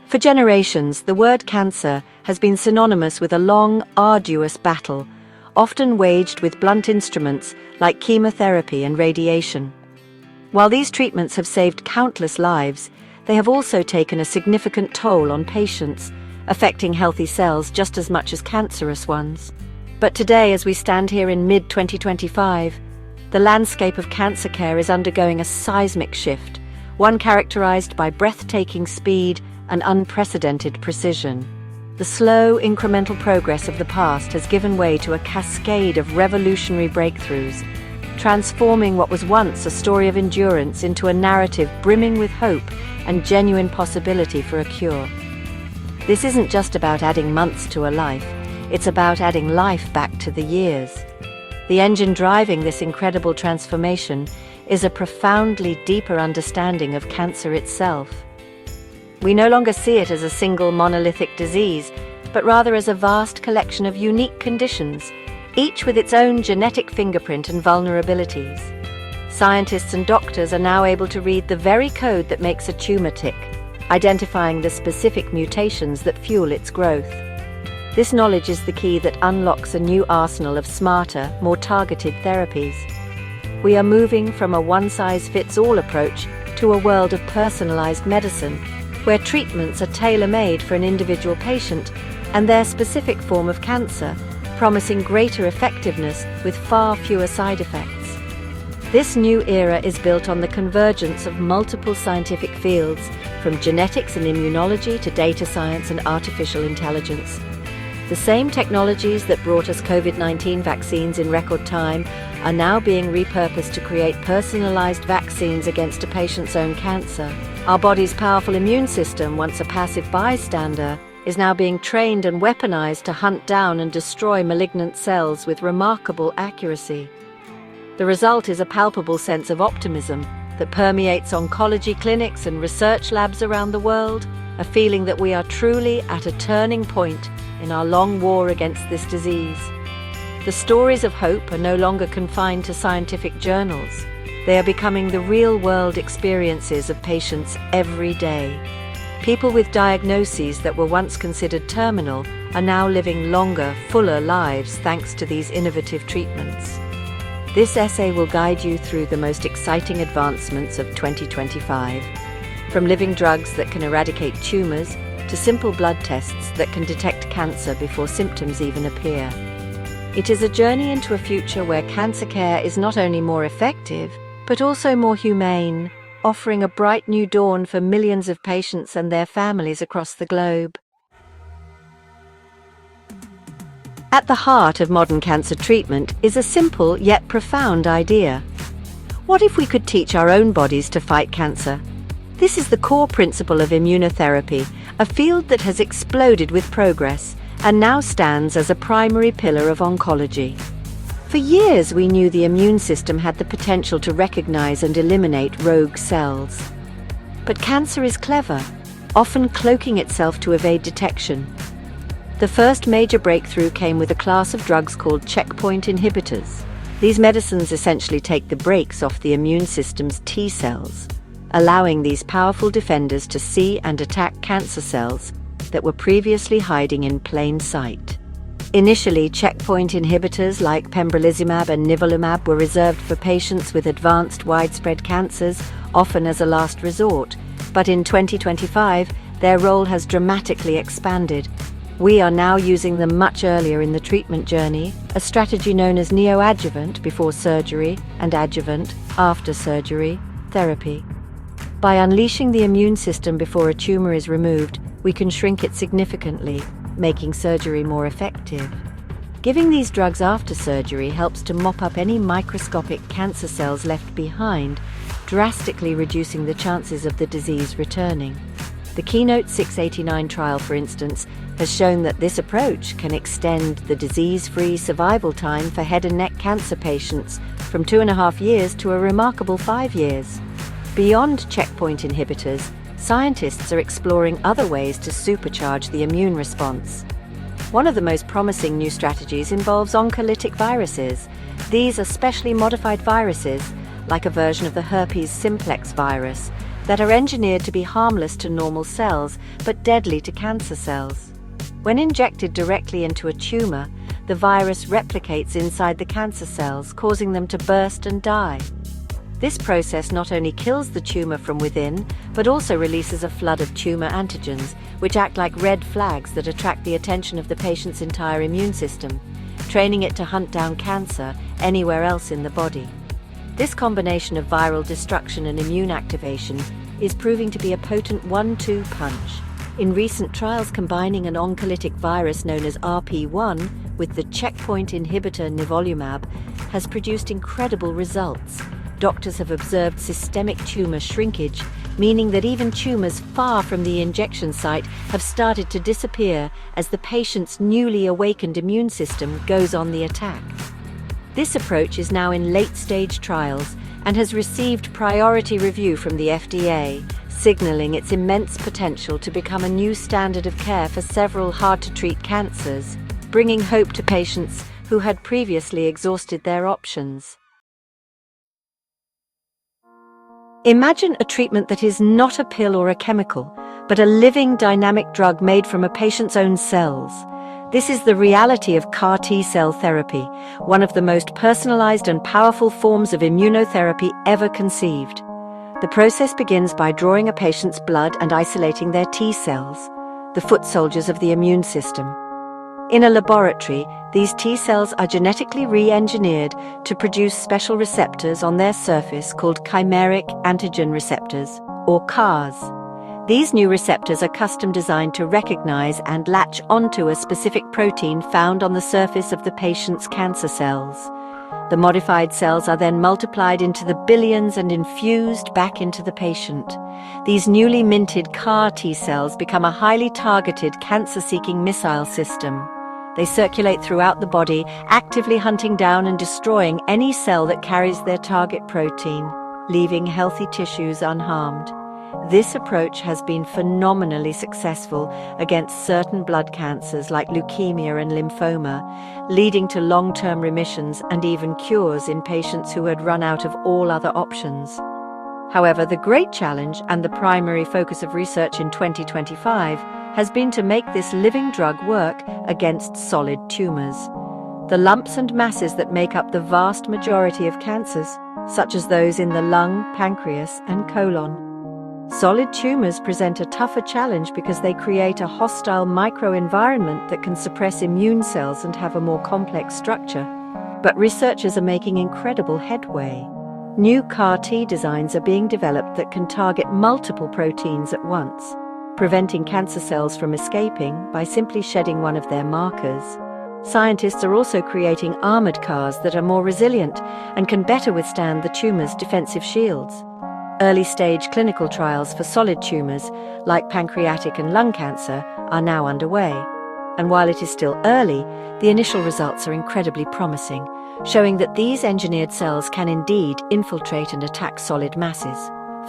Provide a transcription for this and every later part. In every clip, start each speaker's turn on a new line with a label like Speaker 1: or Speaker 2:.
Speaker 1: For generations, the word cancer has been synonymous with a long, arduous battle, often waged with blunt instruments like chemotherapy and radiation. While these treatments have saved countless lives, they have also taken a significant toll on patients, affecting healthy cells just as much as cancerous ones. But today, as we stand here in mid-2025, the landscape of cancer care is undergoing a seismic shift, one characterized by breathtaking speed and unprecedented precision. The slow, incremental progress of the past has given way to a cascade of revolutionary breakthroughs, transforming what was once a story of endurance into a narrative brimming with hope and genuine possibility for a cure. This isn't just about adding months to a life, it's about adding life back to the years. The engine driving this incredible transformation is a profoundly deeper understanding of cancer itself. We no longer see it as a single monolithic disease, but rather as a vast collection of unique conditions, each with its own genetic fingerprint and vulnerabilities. Scientists and doctors are now able to read the very code that makes a tumor tick, identifying the specific mutations that fuel its growth. This knowledge is the key that unlocks a new arsenal of smarter, more targeted therapies. We are moving from a one-size-fits-all approach to a world of personalized medicine, where treatments are tailor-made for an individual patient and their specific form of cancer, promising greater effectiveness with far fewer side effects. This new era is built on the convergence of multiple scientific fields, from genetics and immunology to data science and artificial intelligence. The same technologies that brought us COVID-19 vaccines in record time are now being repurposed to create personalized vaccines against a patient's own cancer. Our body's powerful immune system, once a passive bystander, is now being trained and weaponized to hunt down and destroy malignant cells with remarkable accuracy. The result is a palpable sense of optimism that permeates oncology clinics and research labs around the world, a feeling that we are truly at a turning point in our long war against this disease. The stories of hope are no longer confined to scientific journals. They are becoming the real-world experiences of patients every day. People with diagnoses that were once considered terminal are now living longer, fuller lives thanks to these innovative treatments. This essay will guide you through the most exciting advancements of 2025, from living drugs that can eradicate tumors to simple blood tests that can detect cancer before symptoms even appear. It is a journey into a future where cancer care is not only more effective, but also more humane, offering a bright new dawn for millions of patients and their families across the globe. At the heart of modern cancer treatment is a simple yet profound idea. What if we could teach our own bodies to fight cancer? This is the core principle of immunotherapy, a field that has exploded with progress and now stands as a primary pillar of oncology. For years, we knew the immune system had the potential to recognize and eliminate rogue cells. But cancer is clever, often cloaking itself to evade detection. The first major breakthrough came with a class of drugs called checkpoint inhibitors. These medicines essentially take the brakes off the immune system's T cells, allowing these powerful defenders to see and attack cancer cells that were previously hiding in plain sight. Initially, checkpoint inhibitors like pembrolizumab and nivolumab were reserved for patients with advanced widespread cancers, often as a last resort. But in 2025, their role has dramatically expanded. We are now using them much earlier in the treatment journey, a strategy known as neoadjuvant before surgery and adjuvant after surgery therapy. By unleashing the immune system before a tumor is removed, we can shrink it significantly, making surgery more effective. Giving these drugs after surgery helps to mop up any microscopic cancer cells left behind, drastically reducing the chances of the disease returning. The KEYNOTE-689 trial, for instance, has shown that this approach can extend the disease-free survival time for head and neck cancer patients from 2.5 years to a remarkable 5 years. Beyond checkpoint inhibitors, scientists are exploring other ways to supercharge the immune response. One of the most promising new strategies involves oncolytic viruses. These are specially modified viruses, like a version of the herpes simplex virus, that are engineered to be harmless to normal cells but deadly to cancer cells. When injected directly into a tumor, the virus replicates inside the cancer cells, causing them to burst and die. This process not only kills the tumor from within, but also releases a flood of tumor antigens, which act like red flags that attract the attention of the patient's entire immune system, training it to hunt down cancer anywhere else in the body. This combination of viral destruction and immune activation is proving to be a potent 1-2 punch. In recent trials combining an oncolytic virus known as RP1 with the checkpoint inhibitor nivolumab has produced incredible results. Doctors have observed systemic tumor shrinkage, meaning that even tumors far from the injection site have started to disappear as the patient's newly awakened immune system goes on the attack. This approach is now in late-stage trials and has received priority review from the FDA, signaling its immense potential to become a new standard of care for several hard-to-treat cancers, bringing hope to patients who had previously exhausted their options. Imagine a treatment that is not a pill or a chemical, but a living, dynamic drug made from a patient's own cells. This is the reality of CAR T-cell therapy, one of the most personalized and powerful forms of immunotherapy ever conceived. The process begins by drawing a patient's blood and isolating their T-cells, the foot soldiers of the immune system. In a laboratory, these T-cells are genetically re-engineered to produce special receptors on their surface called chimeric antigen receptors, or CARs. These new receptors are custom designed to recognize and latch onto a specific protein found on the surface of the patient's cancer cells. The modified cells are then multiplied into the billions and infused back into the patient. These newly minted CAR T-cells become a highly targeted cancer-seeking missile system. They circulate throughout the body, actively hunting down and destroying any cell that carries their target protein, leaving healthy tissues unharmed. This approach has been phenomenally successful against certain blood cancers like leukemia and lymphoma, leading to long-term remissions and even cures in patients who had run out of all other options. However, the great challenge and the primary focus of research in 2025 has been to make this living drug work against solid tumors. The lumps and masses that make up the vast majority of cancers, such as those in the lung, pancreas, and colon. Solid tumors present a tougher challenge because they create a hostile microenvironment that can suppress immune cells and have a more complex structure. But researchers are making incredible headway. New CAR T designs are being developed that can target multiple proteins at once, preventing cancer cells from escaping by simply shedding one of their markers. Scientists are also creating armored CARs that are more resilient and can better withstand the tumor's defensive shields. Early-stage clinical trials for solid tumors, like pancreatic and lung cancer, are now underway. And while it is still early, the initial results are incredibly promising, showing that these engineered cells can indeed infiltrate and attack solid masses.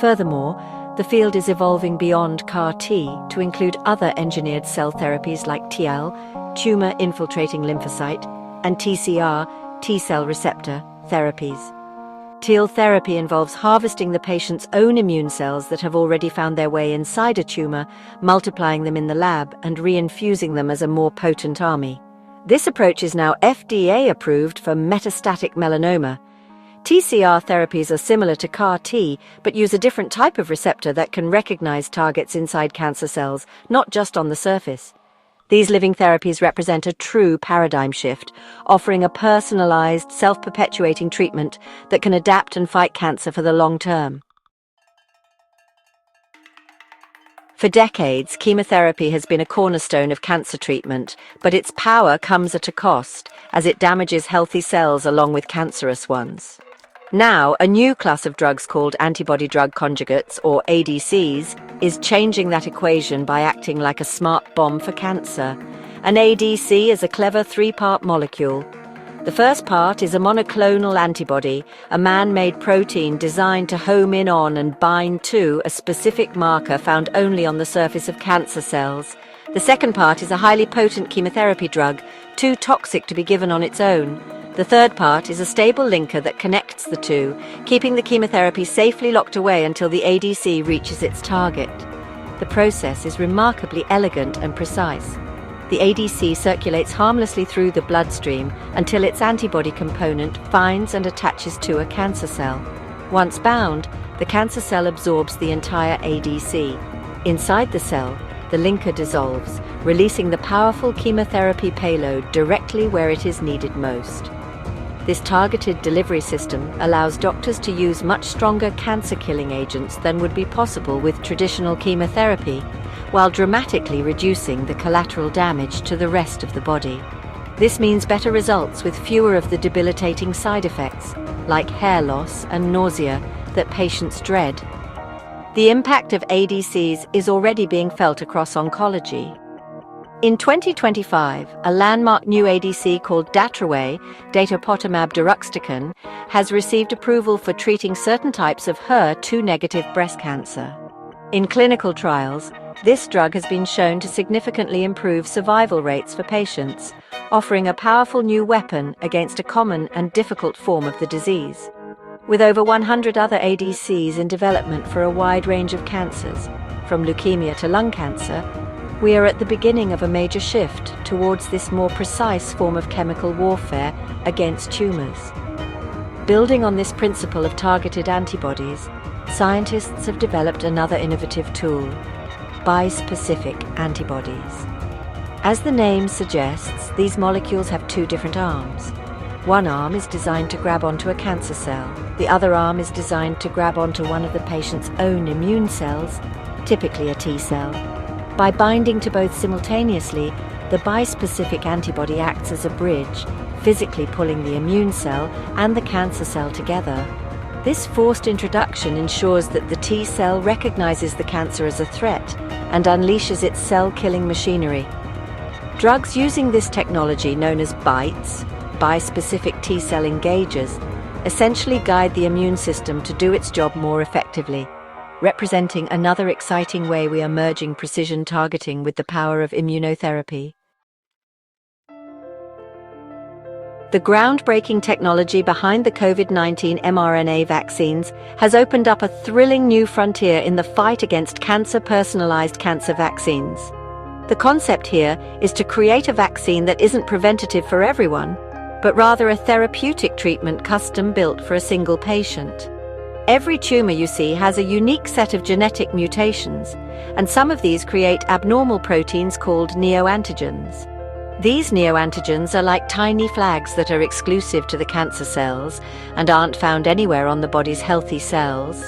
Speaker 1: Furthermore, the field is evolving beyond CAR T to include other engineered cell therapies like TL, tumor-infiltrating lymphocyte, and TCR, T-cell receptor, therapies. TIL therapy involves harvesting the patient's own immune cells that have already found their way inside a tumor, multiplying them in the lab, and reinfusing them as a more potent army. This approach is now FDA approved for metastatic melanoma. TCR therapies are similar to CAR T, but use a different type of receptor that can recognize targets inside cancer cells, not just on the surface. These living therapies represent a true paradigm shift, offering a personalized, self-perpetuating treatment that can adapt and fight cancer for the long term. For decades, chemotherapy has been a cornerstone of cancer treatment, but its power comes at a cost, as it damages healthy cells along with cancerous ones. Now, a new class of drugs called antibody-drug conjugates, or ADCs, is changing that equation by acting like a smart bomb for cancer. An ADC is a clever three-part molecule. The first part is a monoclonal antibody, a man-made protein designed to home in on and bind to a specific marker found only on the surface of cancer cells. The second part is a highly potent chemotherapy drug, too toxic to be given on its own. The third part is a stable linker that connects the two, keeping the chemotherapy safely locked away until the ADC reaches its target. The process is remarkably elegant and precise. The ADC circulates harmlessly through the bloodstream until its antibody component finds and attaches to a cancer cell. Once bound, the cancer cell absorbs the entire ADC. Inside the cell, the linker dissolves, releasing the powerful chemotherapy payload directly where it is needed most. This targeted delivery system allows doctors to use much stronger cancer-killing agents than would be possible with traditional chemotherapy, while dramatically reducing the collateral damage to the rest of the body. This means better results with fewer of the debilitating side effects, like hair loss and nausea, that patients dread. The impact of ADCs is already being felt across oncology. In 2025, a landmark new ADC called Datraway, datopotamab deruxtecan, has received approval for treating certain types of HER2-negative breast cancer. In clinical trials, this drug has been shown to significantly improve survival rates for patients, offering a powerful new weapon against a common and difficult form of the disease. With over 100 other ADCs in development for a wide range of cancers, from leukemia to lung cancer, we are at the beginning of a major shift towards this more precise form of chemical warfare against tumors. Building on this principle of targeted antibodies, scientists have developed another innovative tool: bispecific antibodies. As the name suggests, these molecules have two different arms. One arm is designed to grab onto a cancer cell. The other arm is designed to grab onto one of the patient's own immune cells, typically a T cell. By binding to both simultaneously, the bispecific antibody acts as a bridge, physically pulling the immune cell and the cancer cell together. This forced introduction ensures that the T cell recognizes the cancer as a threat and unleashes its cell-killing machinery. Drugs using this technology, known as BiTEs, bispecific T-cell engagers, essentially guide the immune system to do its job more effectively, representing another exciting way we are merging precision targeting with the power of immunotherapy. The groundbreaking technology behind the COVID-19 mRNA vaccines has opened up a thrilling new frontier in the fight against cancer-personalized cancer vaccines. The concept here is to create a vaccine that isn't preventative for everyone, but rather a therapeutic treatment custom-built for a single patient. Every tumor you see has a unique set of genetic mutations, and some of these create abnormal proteins called neoantigens. These neoantigens are like tiny flags that are exclusive to the cancer cells and aren't found anywhere on the body's healthy cells.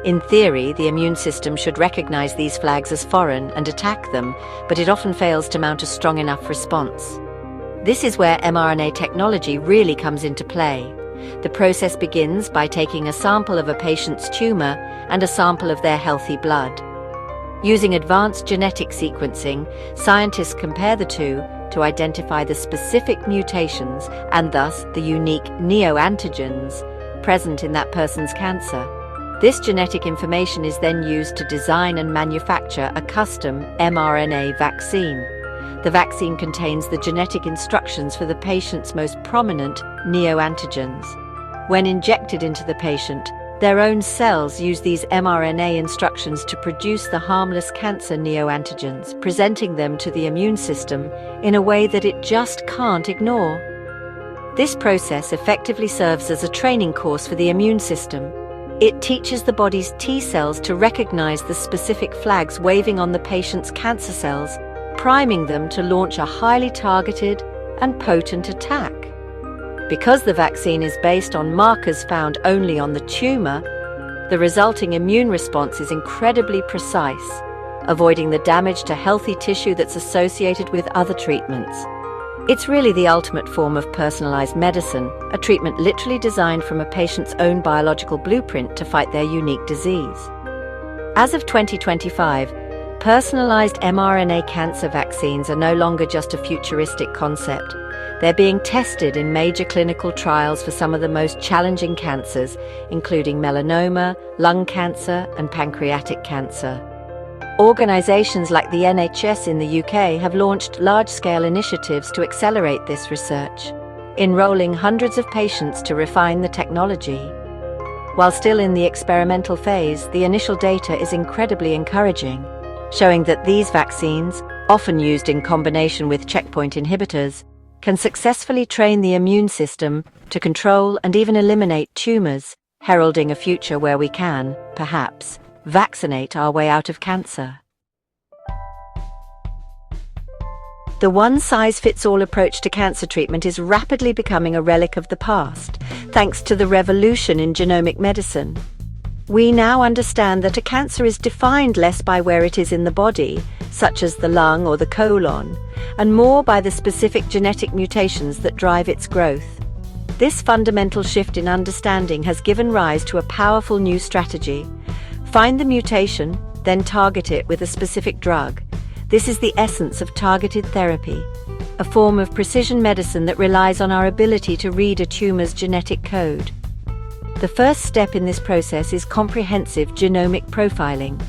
Speaker 1: In theory, the immune system should recognize these flags as foreign and attack them, but it often fails to mount a strong enough response. This is where mRNA technology really comes into play. The process begins by taking a sample of a patient's tumor and a sample of their healthy blood. Using advanced genetic sequencing, scientists compare the two to identify the specific mutations and thus the unique neoantigens present in that person's cancer. This genetic information is then used to design and manufacture a custom mRNA vaccine. The vaccine contains the genetic instructions for the patient's most prominent neoantigens. When injected into the patient, their own cells use these mRNA instructions to produce the harmless cancer neoantigens, presenting them to the immune system in a way that it just can't ignore. This process effectively serves as a training course for the immune system. It teaches the body's T cells to recognize the specific flags waving on the patient's cancer cells, priming them to launch a highly targeted and potent attack. Because the vaccine is based on markers found only on the tumor, the resulting immune response is incredibly precise, avoiding the damage to healthy tissue that's associated with other treatments. It's really the ultimate form of personalized medicine, a treatment literally designed from a patient's own biological blueprint to fight their unique disease. As of 2025, personalized mRNA cancer vaccines are no longer just a futuristic concept. They're being tested in major clinical trials for some of the most challenging cancers, including melanoma, lung cancer, and pancreatic cancer. Organizations like the NHS in the UK have launched large-scale initiatives to accelerate this research. enrolling hundreds of patients to refine the technology. While still in the experimental phase, the initial data is incredibly encouraging, showing that these vaccines, often used in combination with checkpoint inhibitors, can successfully train the immune system to control and even eliminate tumors, heralding a future where we can, perhaps, vaccinate our way out of cancer. The one-size-fits-all approach to cancer treatment is rapidly becoming a relic of the past, thanks to the revolution in genomic medicine. We now understand that a cancer is defined less by where it is in the body, such as the lung or the colon, and more by the specific genetic mutations that drive its growth. This fundamental shift in understanding has given rise to a powerful new strategy. Find the mutation, then target it with a specific drug. This is the essence of targeted therapy, a form of precision medicine that relies on our ability to read a tumor's genetic code. The first step in this process is comprehensive genomic profiling.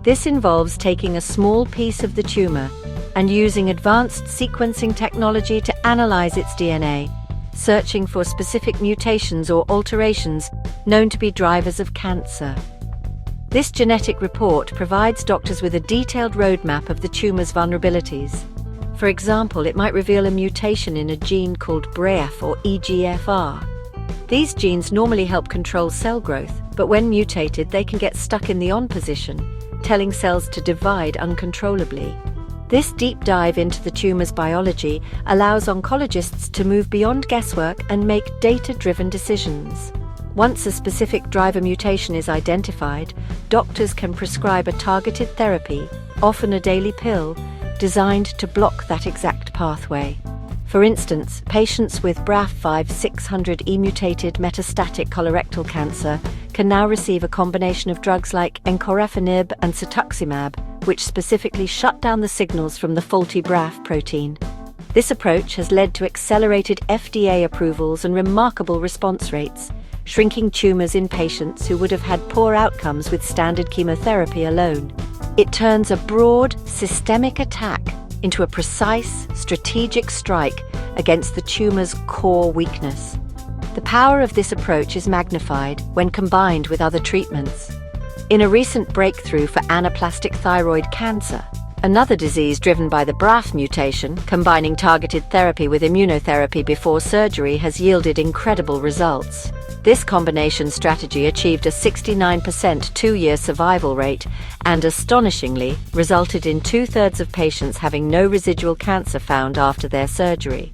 Speaker 1: This involves taking a small piece of the tumor and using advanced sequencing technology to analyze its DNA, searching for specific mutations or alterations known to be drivers of cancer. This genetic report provides doctors with a detailed roadmap of the tumor's vulnerabilities. For example, it might reveal a mutation in a gene called BRAF or EGFR. These genes normally help control cell growth, but when mutated, they can get stuck in the on position, telling cells to divide uncontrollably. This deep dive into the tumor's biology allows oncologists to move beyond guesswork and make data-driven decisions. Once a specific driver mutation is identified, doctors can prescribe a targeted therapy, often a daily pill, designed to block that exact pathway. For instance, patients with BRAF 5600E mutated metastatic colorectal cancer can now receive a combination of drugs like encorafenib and cetuximab, which specifically shut down the signals from the faulty BRAF protein. This approach has led to accelerated FDA approvals and remarkable response rates, shrinking tumors in patients who would have had poor outcomes with standard chemotherapy alone. It turns a broad, systemic attack into a precise, strategic strike against the tumor's core weakness. The power of this approach is magnified when combined with other treatments. In a recent breakthrough for anaplastic thyroid cancer, another disease driven by the BRAF mutation, combining targeted therapy with immunotherapy before surgery has yielded incredible results. This combination strategy achieved a 69% two-year survival rate and, astonishingly, resulted in 2/3 of patients having no residual cancer found after their surgery.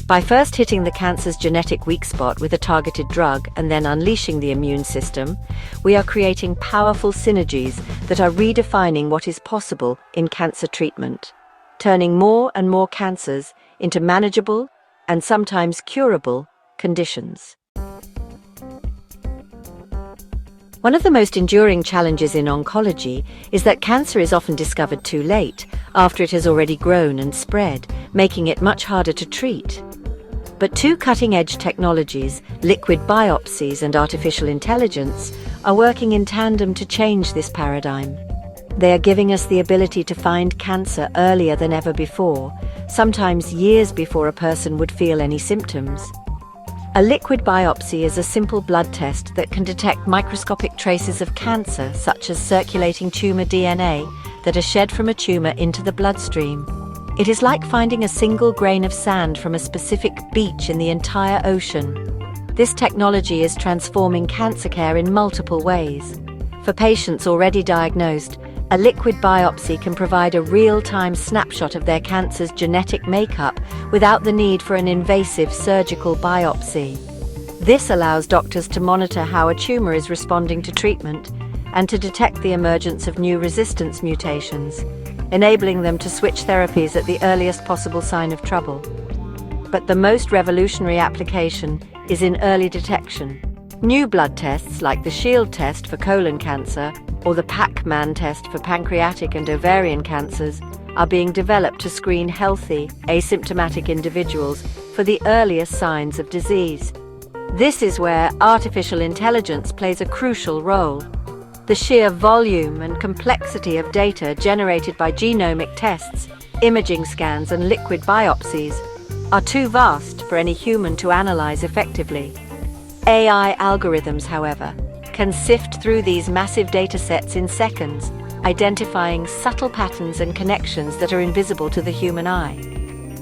Speaker 1: By first hitting the cancer's genetic weak spot with a targeted drug and then unleashing the immune system, we are creating powerful synergies that are redefining what is possible in cancer treatment, turning more and more cancers into manageable and sometimes curable conditions. One of the most enduring challenges in oncology is that cancer is often discovered too late, after it has already grown and spread, making it much harder to treat. But two cutting-edge technologies, liquid biopsies and artificial intelligence, are working in tandem to change this paradigm. They are giving us the ability to find cancer earlier than ever before, sometimes years before a person would feel any symptoms. A liquid biopsy is a simple blood test that can detect microscopic traces of cancer, such as circulating tumor DNA, that are shed from a tumor into the bloodstream. It is like finding a single grain of sand from a specific beach in the entire ocean. This technology is transforming cancer care in multiple ways. For patients already diagnosed, a liquid biopsy can provide a real-time snapshot of their cancer's genetic makeup without the need for an invasive surgical biopsy. This allows doctors to monitor how a tumor is responding to treatment and to detect the emergence of new resistance mutations, enabling them to switch therapies at the earliest possible sign of trouble. But the most revolutionary application is in early detection. New blood tests like the Shield test for colon cancer or the Pacman test for pancreatic and ovarian cancers are being developed to screen healthy, asymptomatic individuals for the earliest signs of disease. This is where artificial intelligence plays a crucial role. The sheer volume and complexity of data generated by genomic tests, imaging scans, and liquid biopsies are too vast for any human to analyze effectively. AI algorithms, however, can sift through these massive datasets in seconds, identifying subtle patterns and connections that are invisible to the human eye.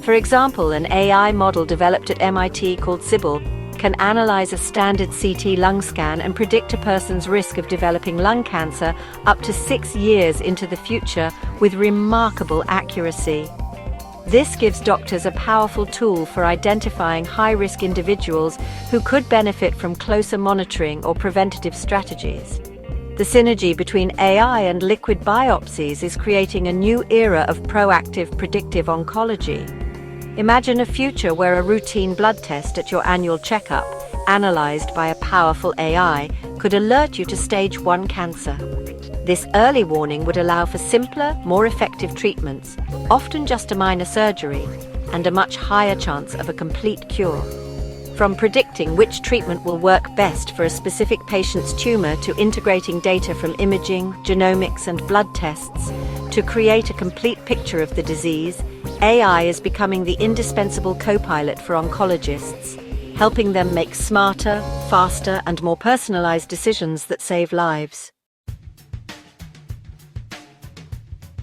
Speaker 1: For example, an AI model developed at MIT called Sybil can analyze a standard CT lung scan and predict a person's risk of developing lung cancer up to 6 years into the future with remarkable accuracy. This gives doctors a powerful tool for identifying high-risk individuals who could benefit from closer monitoring or preventative strategies. The synergy between AI and liquid biopsies is creating a new era of proactive predictive oncology. Imagine a future where a routine blood test at your annual checkup, analyzed by a powerful AI, could alert you to stage 1 cancer. This early warning would allow for simpler, more effective treatments, often just a minor surgery, and a much higher chance of a complete cure. From predicting which treatment will work best for a specific patient's tumor to integrating data from imaging, genomics, and blood tests, to create a complete picture of the disease, AI is becoming the indispensable co-pilot for oncologists, helping them make smarter, faster, and more personalized decisions that save lives.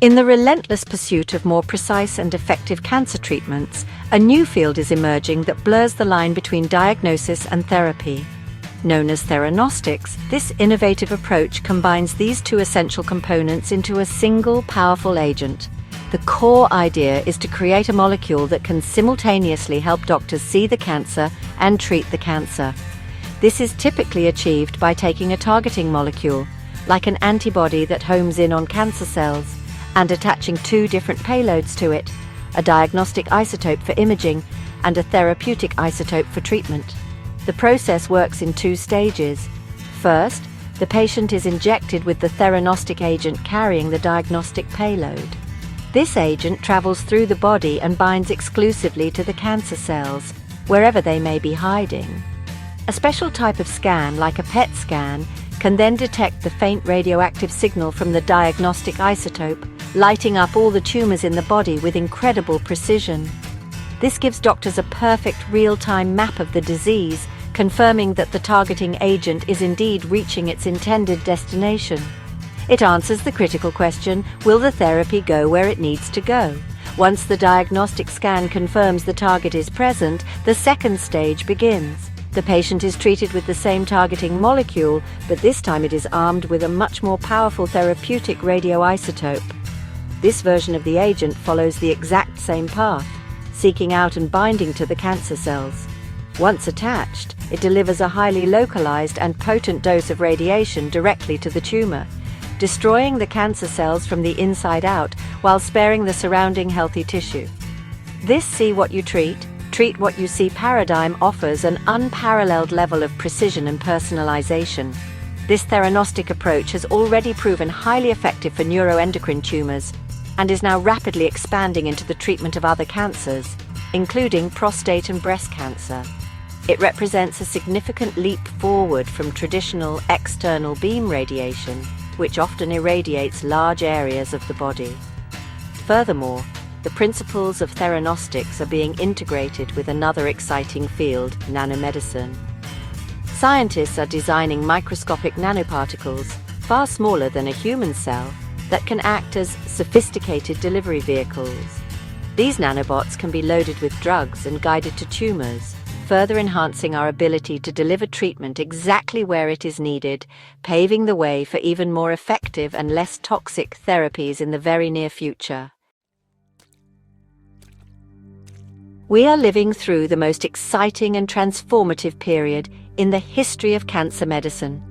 Speaker 1: In the relentless pursuit of more precise and effective cancer treatments, a new field is emerging that blurs the line between diagnosis and therapy. Known as theranostics, this innovative approach combines these two essential components into a single powerful agent. The core idea is to create a molecule that can simultaneously help doctors see the cancer and treat the cancer. This is typically achieved by taking a targeting molecule, like an antibody that homes in on cancer cells, and attaching 2 different payloads to it, a diagnostic isotope for imaging and a therapeutic isotope for treatment. The process works in 2 stages. First, the patient is injected with the theranostic agent carrying the diagnostic payload. This agent travels through the body and binds exclusively to the cancer cells, wherever they may be hiding. A special type of scan, like a PET scan, can then detect the faint radioactive signal from the diagnostic isotope, lighting up all the tumors in the body with incredible precision. This gives doctors a perfect real-time map of the disease, confirming that the targeting agent is indeed reaching its intended destination. It answers the critical question, will the therapy go where it needs to go? Once the diagnostic scan confirms the target is present, the second stage begins. The patient is treated with the same targeting molecule, but this time it is armed with a much more powerful therapeutic radioisotope. This version of the agent follows the exact same path, seeking out and binding to the cancer cells. Once attached, it delivers a highly localized and potent dose of radiation directly to the tumor, destroying the cancer cells from the inside out while sparing the surrounding healthy tissue. This see what you treat what you see paradigm offers an unparalleled level of precision and personalization. This theranostic approach has already proven highly effective for neuroendocrine tumors and is now rapidly expanding into the treatment of other cancers, including prostate and breast cancer. It represents a significant leap forward from traditional external beam radiation, which often irradiates large areas of the body. Furthermore, the principles of theranostics are being integrated with another exciting field, nanomedicine. Scientists are designing microscopic nanoparticles, far smaller than a human cell, that can act as sophisticated delivery vehicles. These nanobots can be loaded with drugs and guided to tumors, further enhancing our ability to deliver treatment exactly where it is needed, paving the way for even more effective and less toxic therapies in the very near future. We are living through the most exciting and transformative period in the history of cancer medicine.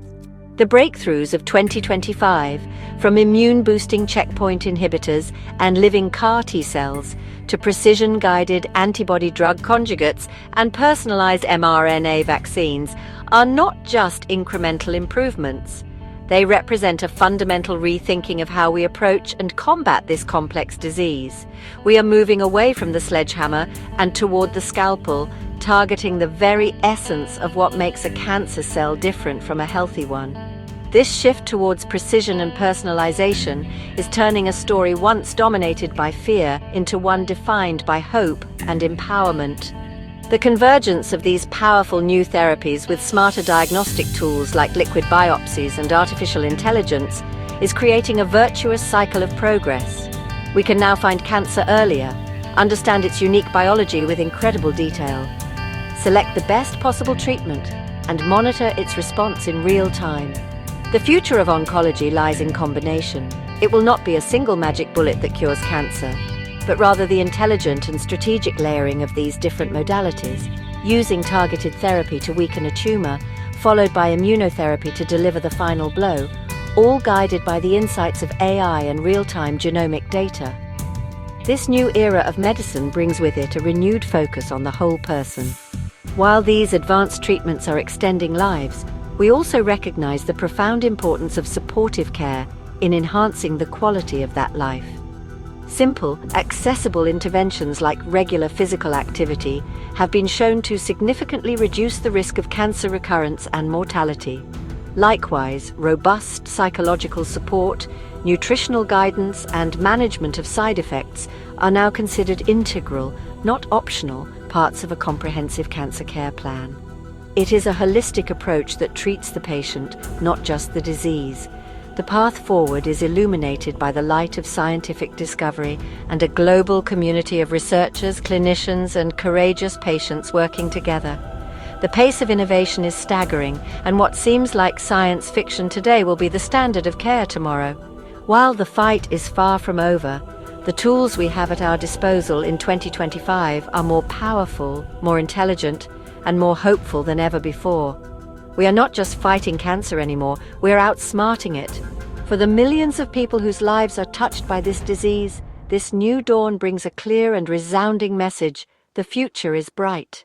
Speaker 1: The breakthroughs of 2025, from immune-boosting checkpoint inhibitors and living CAR T-cells to precision-guided antibody-drug conjugates and personalized mRNA vaccines, are not just incremental improvements. They represent a fundamental rethinking of how we approach and combat this complex disease. We are moving away from the sledgehammer and toward the scalpel, targeting the very essence of what makes a cancer cell different from a healthy one. This shift towards precision and personalization is turning a story once dominated by fear into one defined by hope and empowerment. The convergence of these powerful new therapies with smarter diagnostic tools like liquid biopsies and artificial intelligence is creating a virtuous cycle of progress. We can now find cancer earlier, understand its unique biology with incredible detail, select the best possible treatment, and monitor its response in real time. The future of oncology lies in combination. It will not be a single magic bullet that cures cancer, but rather the intelligent and strategic layering of these different modalities, using targeted therapy to weaken a tumor, followed by immunotherapy to deliver the final blow, all guided by the insights of AI and real-time genomic data. This new era of medicine brings with it a renewed focus on the whole person. While these advanced treatments are extending lives, we also recognize the profound importance of supportive care in enhancing the quality of that life. Simple, accessible interventions like regular physical activity have been shown to significantly reduce the risk of cancer recurrence and mortality. Likewise, robust psychological support, nutritional guidance, and management of side effects are now considered integral, not optional, parts of a comprehensive cancer care plan. It is a holistic approach that treats the patient, not just the disease. The path forward is illuminated by the light of scientific discovery and a global community of researchers, clinicians, and courageous patients working together. The pace of innovation is staggering, and what seems like science fiction today will be the standard of care tomorrow. While the fight is far from over, the tools we have at our disposal in 2025 are more powerful, more intelligent, and more hopeful than ever before. We are not just fighting cancer anymore, we're outsmarting it. For the millions of people whose lives are touched by this disease, this new dawn brings a clear and resounding message: the future is bright.